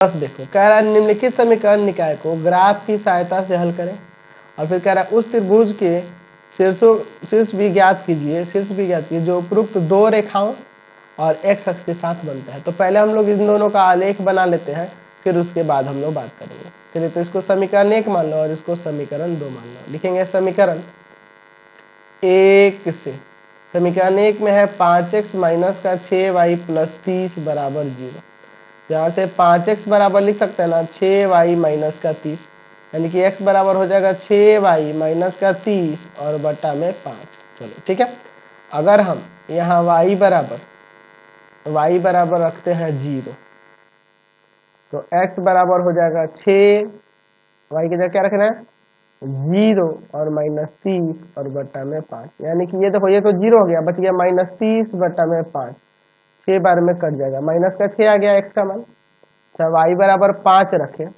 बस देखो कह रहा है निम्नलिखित समीकरण निकाय को ग्राफ की सहायता से हल करें, और फिर कह रहा है उस त्रिभुज के शीर्ष भी ज्ञात कीजिए जो उपरोक्त दो रेखाओं और x अक्ष के साथ बनता है। तो पहले हम लोग इन दोनों का आलेख बना लेते हैं, फिर उसके बाद हम लोग बात करेंगे। चलिए, तो इसको समीकरण 1 मान लो और इसको समीकरण 2 मान लो। लिखेंगे समीकरण 1 से, समीकरण 1 में है 5x माइनस का 6y प्लस 30 बराबर 0। यहाँ से 5x बराबर लिख सकते हैं ना 6y माइनस का 30, यानी कि x बराबर हो जाएगा 6y माइनस का 30 और बटा में 5। चलो ठीक है। अगर हम यहाँ y बराबर रखते हैं 0, तो x बराबर हो जाएगा 6, y की जगह क्या रखना है 0 और माइनस 30 और बटा में 5, यानी कि ये देखो ये तो 0 हो गया, बच गया माइनस 30 बटा में 5, 6 बार में कट जाएगा, माइनस का 6 आ गया x का मान। अच्छा, y बराबर 5 रखें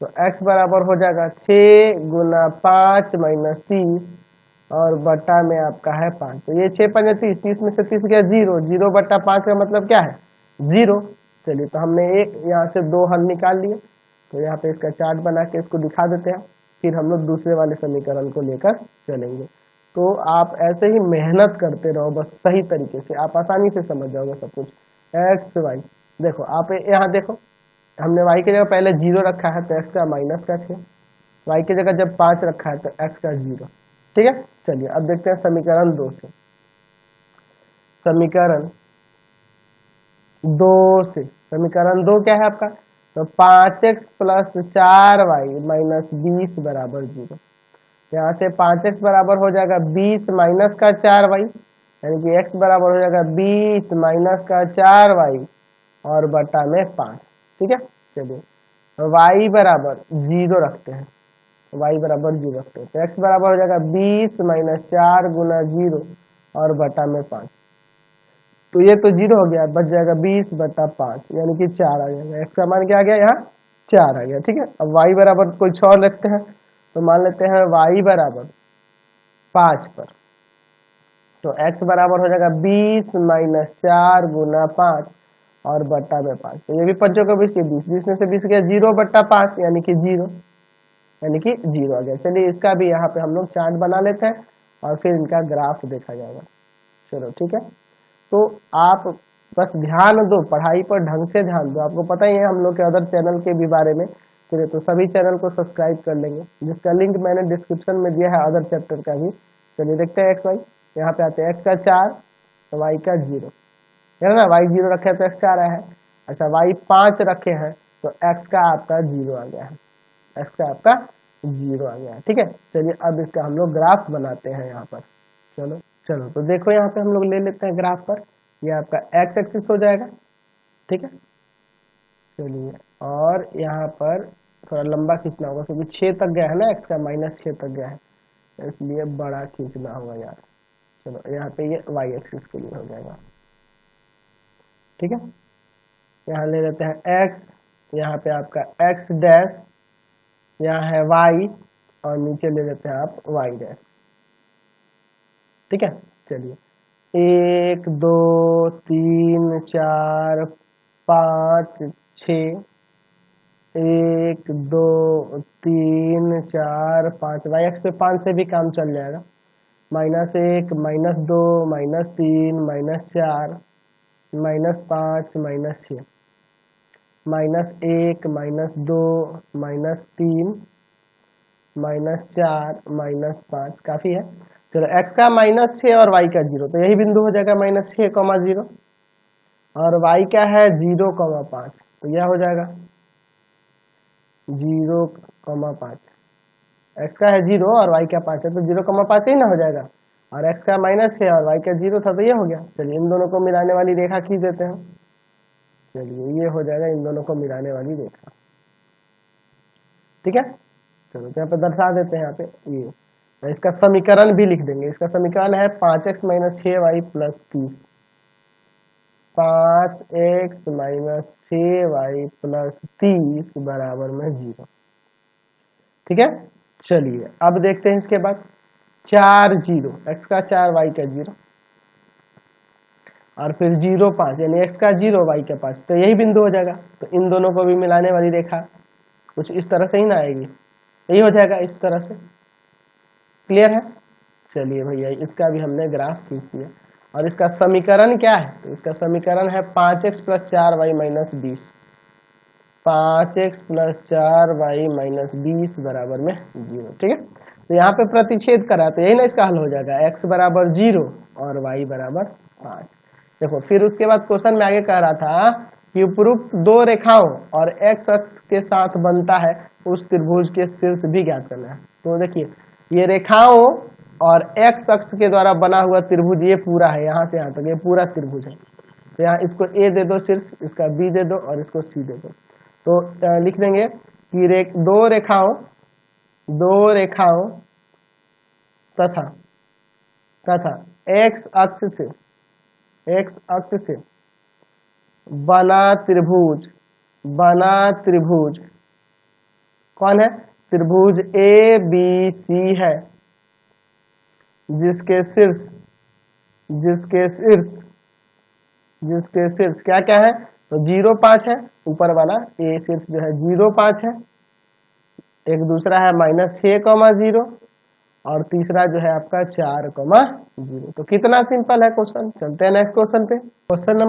तो x बराबर हो जाएगा 6 गुना 5 माइनस 30 और बटा में आपका है 5। तो ये 6 5 30, 30 में से 30 गया 0, 0 बटा 5 का मतलब क्या है 0। चलिए, तो हमने एक यहाँ से दो हल निकाल लिए, तो यहाँ पे इसका चार्ट बना के इसको दिखा देते हैं, फिर हम लोग दूसरे वाले समीकरण को लेकर चलेंगे। तो आप ऐसे ही मेहनत करते रहो, बस सही तरीके से आप आसानी से समझ जाओगे सब कुछ। एक्स वाई देखो, आप यहाँ देखो, हमने y की जगह पहले 0 रखा है तो x का माइनस का 6, y की जगह जब 5 रखा है तो x का 0। ठीक है। चलिए, अब देखते हैं समीकरण 2 से। समीकरण 2 क्या है आपका, तो 5x प्लस 4y माइनस 20 बराबर 0। यहाँ से 5x बराबर हो जाएगा 20 माइनस का 4y, यानी कि x बराबर हो जाएगा 20 माइनस का 4y और बटा में 5। ठीक है। चलिए, y बराबर 0 रखते हैं, तो x बराबर हो जाएगा 20 माइनस 4 गुना 0 और बटा में 5। तो ये तो 0 हो गया, बच जाएगा 20 बटा 5, यानी कि 4 आ जाएगा। x का मान क्या आ गया, यहाँ 4 आ गया। ठीक है। अब y बराबर कुछ और लिखते हैं, तो मान लेते हैं y बराबर 5 पर, तो x बराबर हो जाएगा 20 माइनस 4 गुना 5 और बटा में 5। तो ये भी 5 का 20, ये 20 में से 20 गया 0 बटा 5, यानी कि 0 आ गया। चलिए, इसका भी यहाँ पे हम लोग चार्ट बना लेते हैं और फिर इनका ग्राफ देखा जाएगा। चलो ठीक है। तो आप बस ध्यान दो, पढ़ाई पर ढंग से ध्यान दो। आपको पता ही है हम लोग के अदर चैनल के भी बारे में। चलिए, तो सभी चैनल को सब्सक्राइब कर लेंगे, जिसका लिंक मैंने डिस्क्रिप्शन में दिया है अदर चैप्टर का भी। चलिए, देखते हैं एक्स वाई। यहाँ पे आते हैं x का 4 तो y का 0, है ना, y 0 रखे तो x 4 आया है। अच्छा, y 5 रखे हैं तो x का आपका 0 आ गया है, ठीक है। चलिए, अब इसका हम लोग ग्राफ बनाते हैं यहाँ पर। चलो तो देखो, यहाँ पे हम लोग ले लेते हैं ग्राफ पर, ये आपका x एक्सिस हो जाएगा। ठीक है। चलिए, और यहाँ पर थोड़ा लंबा खींचना होगा क्योंकि 6 तक गया है ना, x का माइनस 6 तक गया है, इसलिए बड़ा खींचना होगा यार। चलो, यहाँ पे ये y एक्सिस के लिए हो जाएगा। ठीक है। यहाँ ले लेते हैं x, यहाँ पे आपका x डैश, यहाँ है y और नीचे ले लेते हैं आप y डैश। ठीक है। चलिए, 1 2 3 4 5 6, 1 2 3 4 5, वाई एक्स पे 5 से भी काम चल जाएगा। -1 -2 -3 -4 -5 -6, -1 -2 -3 -4 -5, काफी है। चलो, x का -6 और y का 0, तो यही बिंदु हो जाएगा -6, 0, और y क्या है 0, 5, तो यह हो जाएगा 0, 5। x का है 0 और y का 5 है, तो 0, 5 ही ना हो जाएगा, और x का -6 और y का 0 था तो ये हो गया। चलिए, इन दोनों को मिलाने वाली रेखा खींच देते हैं। चलिए, ये हो जाएगा इन दोनों को मिलाने वाली रेखा। ठीक है। चलो, तो यहाँ पे दर्शा देते हैं, यहाँ पे ये, इसका समीकरण भी लिख देंगे। इसका समीकरण है 5x - 6y + 30, 5x - 6y + 30 बराबर में 0। ठीक है। चलिए, अब देखते हैं इसके बाद 4 0, x का 4 y का 0, और फिर 0 5 यानी x का 0 y का 5, तो यही बिंदु हो जाएगा। तो इन दोनों को भी मिलाने वाली रेखा कुछ इस तरह से ही ना आएगी, यही हो जाएगा इस तरह से। क्लियर है? चलिए भैया इसका भी हमने ग्राफ खींच दिया। और इसका समीकरण क्या है? तो इसका समीकरण है 5x + 4y - 20। 5x + 4y - 20 बराबर में 0। ठीक है, तो यहाँ पे प्रतिच्छेद करा तो यही ना इसका हल हो जाएगा, x बराबर 0 और y बराबर 5। देखो फिर उसके बाद क्वेश्चन में आगे कह रहा था कि उपरोक्त दो रेखाओं और x अक्ष के साथ बनता है उस त्रिभुज के शीर्ष भी ज्ञात करना है। तो देखिए ये रेखाओं और x अक्ष के द्वारा बना हुआ त्रिभुज ये पूरा है, यहाँ से यहाँ तक ये पूरा त्रिभुज है। तो यहाँ इसको a दे दो शीर्ष, इसका b दे दो और इसको c दे दो। तो लिख देंगे कि दो रेखाओं तथा x अक्ष से बना त्रिभुज कौन है? त्रिभुज ABC है, जिसके शीर्ष क्या क्या है? तो 0 5 है, ऊपर वाला ए शीर्ष जो है 0 5 है, एक दूसरा है -6, 0 और तीसरा जो है आपका 4, 0। तो कितना सिंपल है क्वेश्चन। चलते हैं नेक्स्ट क्वेश्चन पे। क्वेश्चन